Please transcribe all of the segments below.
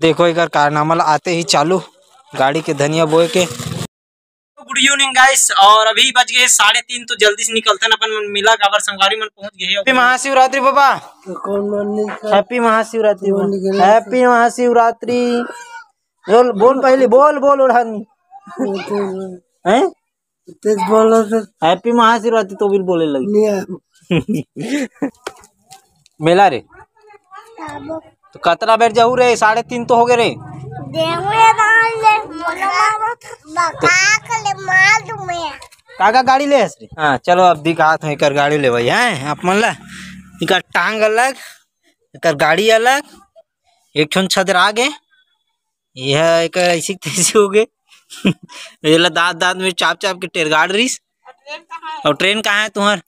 देखो एक कारनामा आते ही चालू गाड़ी के धनिया बोए के। गुड इवनिंग गाइस, और अभी बज गए 3:30 तो जल्दी से निकलते हैं अपन मिला काबर संगवारी मन पहुंच गए। हैप्पी महाशिवरात्रि बाबा, हैप्पी महाशिवरात्रि, हैप्पी महाशिवरात्रि। बोल बोल पहले बोल बोल उड़ानी हैं तेज बोल हैप्पी महाशिवरात्रि तो बिल बोले लगी। मेला रे तो कतरा बेर जाऊ रे? 3:30 तो हो गए रे। काका गाड़ी ले रे? हाँ चलो अब दिखात हूँ। एक गाड़ी ले भाई हैं आप मन ला। एक टांग अलग, एक गाड़ी अलग, एक ठन छदरा गे, यह एक ऐसी तैसी हो गए। ये ला दांत दांत में चाप चाप के टेर गाड़ रही। और ट्रेन कहाँ है तुम्हार?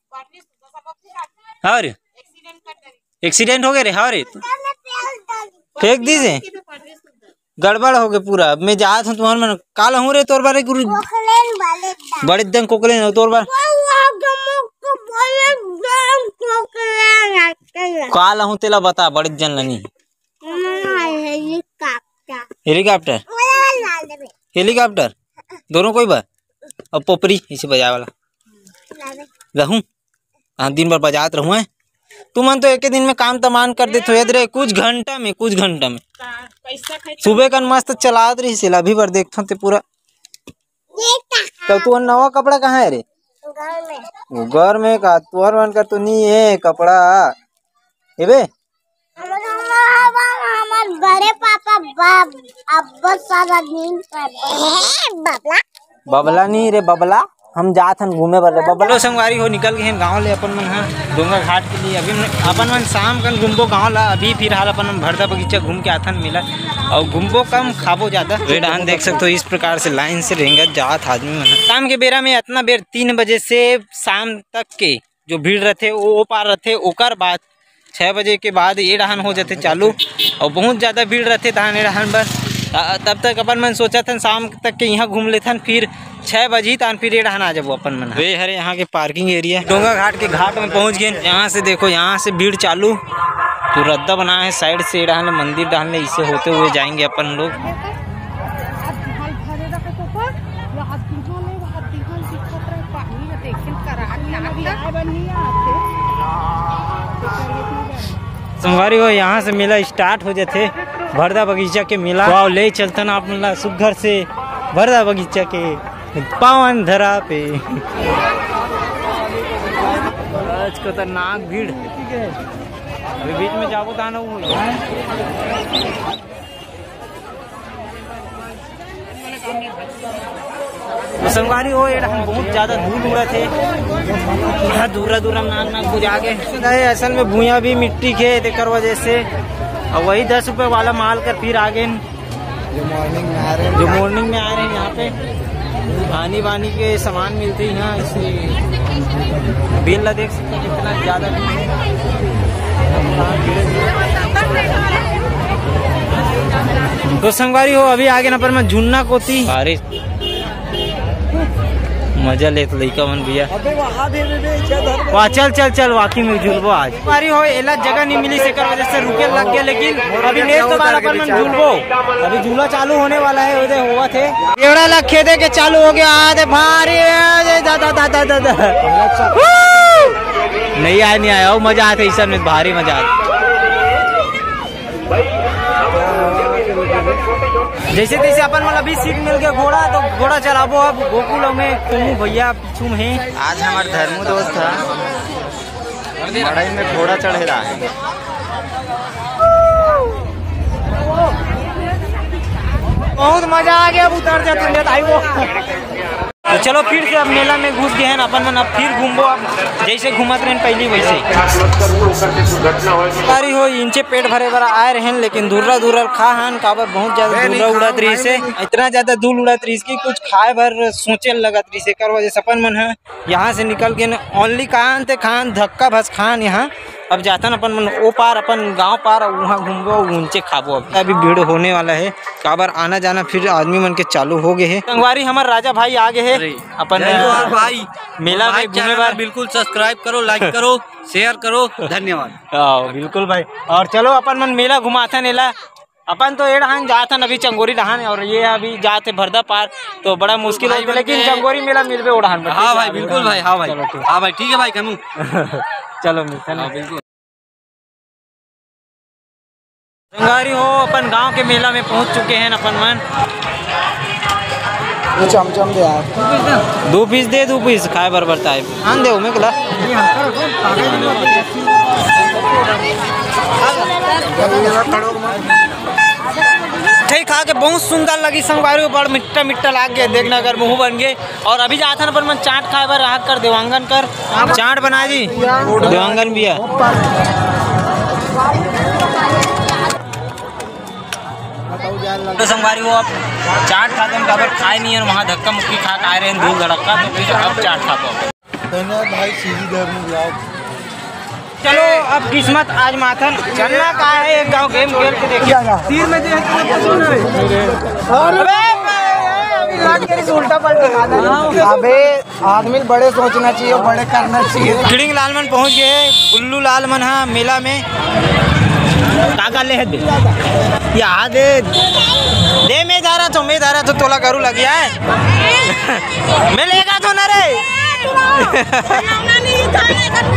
और एक्सीडेंट हो गए रे? हाँ रे फेंक दीजिए, गड़बड़ हो गए पूरा। अब मैं जात हूँ तुम्हारे मन काल हूँ रे तोर बारे गुरु बड़े दिन कोकले तोर बार काल हूँ तेला बता बड़े जन लनी। हेलीकॉप्टर हेलीकॉप्टर दोनों कोई बा अब पोपरी इसे बजाए वाला रहूं। हाँ दिन भर बजात रहूं है। तुम मन तो एक दिन में काम तमान कर देते हो रे। कुछ घंटा में सुबह का मस्त चलात रही से अभी बार देखता ते पूरा। तो तू नवा कपड़ा कहाँ है रे? वो घर में का तुहर मन कर तो नहीं है कपड़ा ए बे? बड़े पापा बबला नहीं रे बबला। हम जात हन घूमे बर बबलो संगवारी हो निकल गए गाँव ले अपन मन। हाँ डोंगा घाट के लिए अभी अपन मन शाम कन घूमबो गाँव ला। अभी फिलहाल अपन भरदा बगीचा घूम के आथन मिला और घूमबो कम खाबो ज्यादा। रेडान देख सकते हो इस प्रकार से लाइन से रेंगत जात आदमी मन। शाम के बेरा में इतना बेर 3 बजे से शाम तक के जो भीड़ रहते वो पार रहते। ओकर बाद 6 बजे के बाद ये डहान हो जाते चालू और बहुत ज़्यादा भीड़ रहते धान ये डहान पर। तब तक अपन मन सोचा था शाम तक के यहाँ घूम लेथन, फिर 6 बजे तक फिर ये डहान आ जाबो अपन मन। वे हरे यहाँ के पार्किंग एरिया डोंगा घाट के घाट में पहुँच गए। यहाँ से देखो यहाँ से भीड़ चालू तो रद्दा बना है साइड से डहान मंदिर डहान इसे होते हुए जाएंगे अपन लोग। संगवारी हो यहाँ से मेला स्टार्ट हो जाते भरदा बगीचा के मेला। वाव ले चलता ना अपन सुघर से भरदा बगीचा के पावन धरा पे। खतरनाक भीड़ अभी बीच में जाबो ताना वो तो संगवारी हो हम बहुत ज्यादा धूल उड़ा थे दूरा दूरा नाक नाक बुझा के। असल में भूया भी मिट्टी के देकर वजह से और वही 10 रुपए वाला माल कर फिर आगे जो मॉर्निंग में आ रहे हैं यहाँ पे पानी वानी के सामान मिलते हैं यहाँ। इसलिए बिल ला देख सकते कितना ज्यादा। तो संगवारी हो अभी आगे ना पर मैं झुन्ना कोती बारिश मजा ले तो लइका मन भैया वहाँ चल चल चल वाकई में झूलबो। आज हमारी हो एला जगह नहीं मिली सेकर वजह से रुके लग गया, लेकिन अभी नेक्स्ट तो बार अपन मन झूलबो। अभी झूला चालू होने वाला है उधर हुआ थे एवड़ा लग खेदे के चालू हो गया। आधे भारी नहीं आया नहीं आया मजा आते इस में भारी मजा आते। जैसे तैसे अपन वाला भी सीट मिल गया घोड़ा तो घोड़ा चलाबो। अब गोकुल में तुम भैया पीछू में आज हमारे धर्मू दोस्त था मड़ई में घोड़ा चढ़े रहा है। बहुत मजा आ गया। अब उतर जाते आई वो तो चलो फिर से अब मेला में घुस गए हैं अपन मन। अब फिर घूमबो अब जैसे घूमत रहे पहली वैसे सारी हो इंचे पेट भरे भरा आए रहे लेकिन दूरा दूरा खा हन काबर बहुत ज्यादा दूरा उड़त रही से इतना ज्यादा धूल उड़त रही की कुछ खाए भर सोचे लगत रही से कर वजह से अपन मन है यहाँ से निकल के ओनली खान ते खान धक्का भस खान यहाँ अब जाता न अपन मन ओ पार अपन गांव पार वहाँ घूमबो ऊंचे खाबो। अभी भीड़ होने वाला है काबर आना जाना फिर आदमी मन के चालू हो गए है। संगवारी हमारे राजा भाई आगे है अपन भाई मेला में घूमे बार बिल्कुल सब्सक्राइब करो, लाइक करो, शेयर करो, धन्यवाद। बिल्कुल भाई। और चलो अपन मन मेला घुमाता नेला अपन तो एड़हान जात हन अभी चंगोरी रहान और ये अभी जाते भरदा पार तो बड़ा मुश्किल होता है, लेकिन चंगोरी मेला मिलबे ओढ़ान। हाँ भाई बिल्कुल भाई, हाँ भाई, हाँ भाई ठीक है भाई कनू। चलो मिलते हैं बिल्कुल। संगवारी हो अपन गांव के मेला में पहुंच चुके हैं अपन मन। चमचम दे यार, 2 पीस दे, 2 पीस खाए बरबर ताए आन दे मैं कला ठीक खा के बहुत सुंदर लगी संगवारी, बड़ मिट्टा मिट्टा लाग गया देखना अगर मुँह बन गए। और अभी जाता अपन मन चाट खाए बर आग कर देवांगन कर चाट बना दी देवांगन भी है। तो संगवारी हो अब चाट खाते हैं कबर खाए नहीं है, वहाँ धक्का मुक्की खा के आए रहे हैं धूल धड़क्का, तो फिर अब चाट खा पाओ भाई सीधी दर में जाओ। चलो अब किस्मत आज माथन चलना का है, एक गांव गेम खेल के देखिए तीर में उल्टा पलटा। अबे आदमी बड़े सोचना चाहिए, बड़े करना चाहिए। खिड़िंग लाल मन पहुंच गए, गुल्लू लाल मन हाँ मेला में काका ले दे याद दे मैं जा रहा तो तोला करू लग गया है मैं लेगा तो ना रे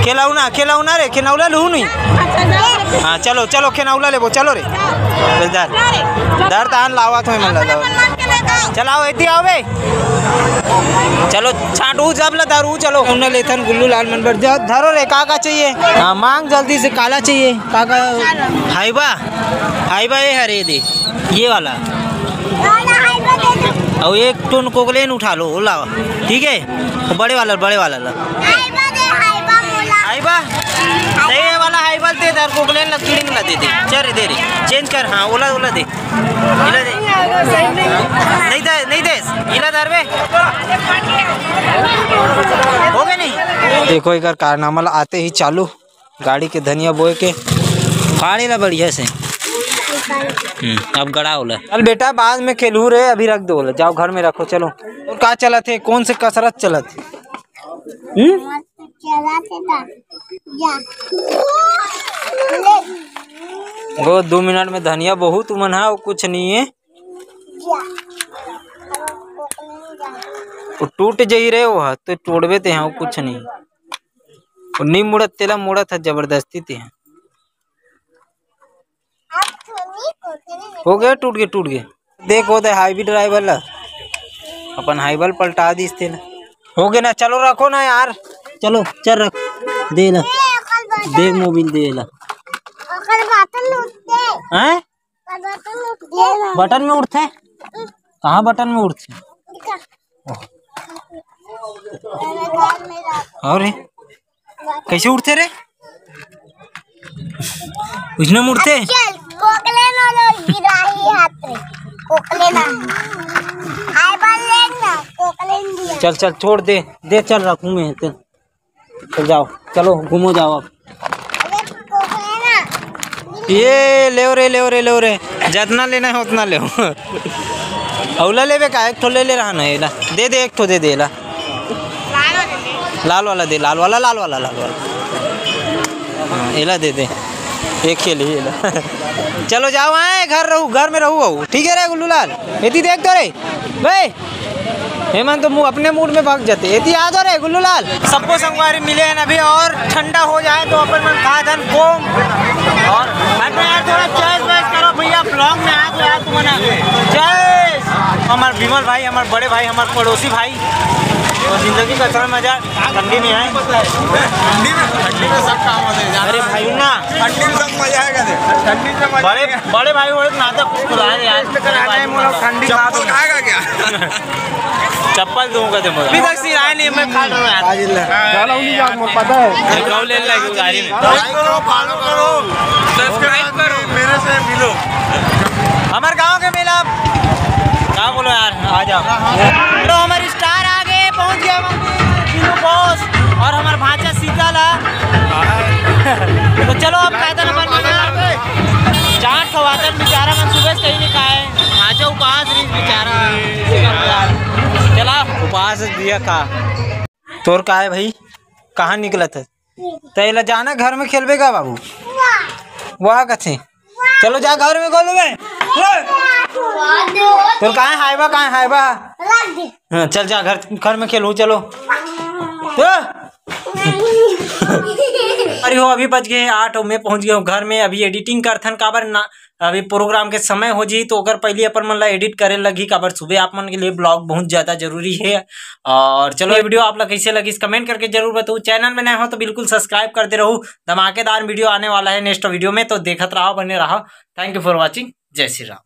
खिलौना रे खिलौना लू नहीं। हाँ चलो चलो खिलौना ले वो चलो रे दर तान लावा तो मन लगा चलाओ इतनी आओ बे चलो छाटू जब ला दारू चलो उन्हें लेथन गुल्लू लाल मन पर धरो रे काका चाहिए। हाँ मांग जल्दी से काला चाहिए काका हाइबा ये हरे दे ये वाला और एक टोन कोकलेन उठा लो वो लावा ठीक है बड़े वाला ला हाइबा ये वाला हाइबा दे दर कोकलेन ला कीड़िंग ला दे चल दे रे चेंज कर। हाँ ओला दे इला दे नहीं दे इला दर बे हो गए नहीं। देखो एक कारनामा आते ही चालू गाड़ी के धनिया बोए के फाड़े ला बढ़िया से अब गड़ा होला चल बेटा बाद में खेलू रे अभी रख दो जाओ घर में रखो चलो। और का चला थे कौन से कसरत चला थे वो 2 मिनट में धनिया बहुत मन है वो कुछ नहीं है वो टूट जाई रे वो तो तोड़बे ते हैं कुछ नहीं वो नहीं मुड़त तेला मुड़ा था जबरदस्ती ते हैं हो गया टूट गए देखो तो हाईवी ड्राइवर ला अपन हाईवल पलटा दी थे ना हो गया ना चलो रखो ना यार चलो चल रख दे ला दे मोबाइल दे ला हैं बटन में उठते हैं कहाँ बटन में उठते और कैसे उठते रे उसने मुड़ते चल छोड़ दे चल रखूँ मैं चल जाओ चलो घूमो जाओ अब ये ले रे जितना लेना है उतना ले औला लेवे का एक ठो ले रहा ना एला दे एक ठो दे ला लाल वाला दे लाल वाला एला दे एक खेल ही एला चलो जाओ आए घर में रहू ठीक है रे गुल्लू लाल एती देख तो रे भाई हेमंत तो मुँह अपने मूड में भाग जाते एती आ दो रे गुल्लू लाल सबको संगवारी मिले हैं अभी और ठंडा हो जाए तो अपन मन खा धन गोम और यार थोड़ा चॉइस करो भैया ब्लॉग में आ गया तुम्हारा जय हमारे विमल भाई हमारे बड़े भाई हमारे पड़ोसी भाई और जिंदगी का थोड़ा मजा ठंडी में है ठंडी में सब काम होते हैं। अरे भाई ना ठंडी में सब मजा आएगा ठंडी में बड़े भाई वो नाटक खुलाए यार ठंडी खाएगा क्या चप्पल दूंगा दे मुझे अभी तक सिराए नहीं मैं खा रहा हूं यार पता है गाँव ले लगी गाड़ी में फॉलो करो सब्सक्राइब करो मेरे से मिलो हमारे गांव के मेला क्या बोलो यार आ जाओ तो हमारे स्टार आगे पहुंच गया हमारे बॉस और हमारा भांजा सीता ला तो चलो अब कहते नंबर चाट खवातन बेचारा मन सुबह से कहीं नहीं खाए भांजा उपास रही बेचारा चला उपास दिया का तोर का है भाई कहाँ निकला था तेला जाना घर में खेलबे का बाबू वाह कथे चलो जा घर में खोल में तो कहाँ है बा हाँ, चल जा घर में खेलूं चलो अरे हो अभी बज गए 8 में पहुंच गए घर में। अभी एडिटिंग करथन काबर ना अभी प्रोग्राम के समय हो जी तो अगर पहले अपन मन ला एडिट करे लगी काबर सुबह आप मन के लिए ब्लॉग बहुत ज्यादा जरूरी है। और चलो ये वीडियो आप लोग कैसे लगी कमेंट करके जरूर बताओ। चैनल में नए हो तो बिल्कुल सब्सक्राइब करते रहो। धमाकेदार वीडियो आने वाला है नेक्स्ट वीडियो में तो देखते रहो बने रहो। Thank you for watching. जय श्री राम।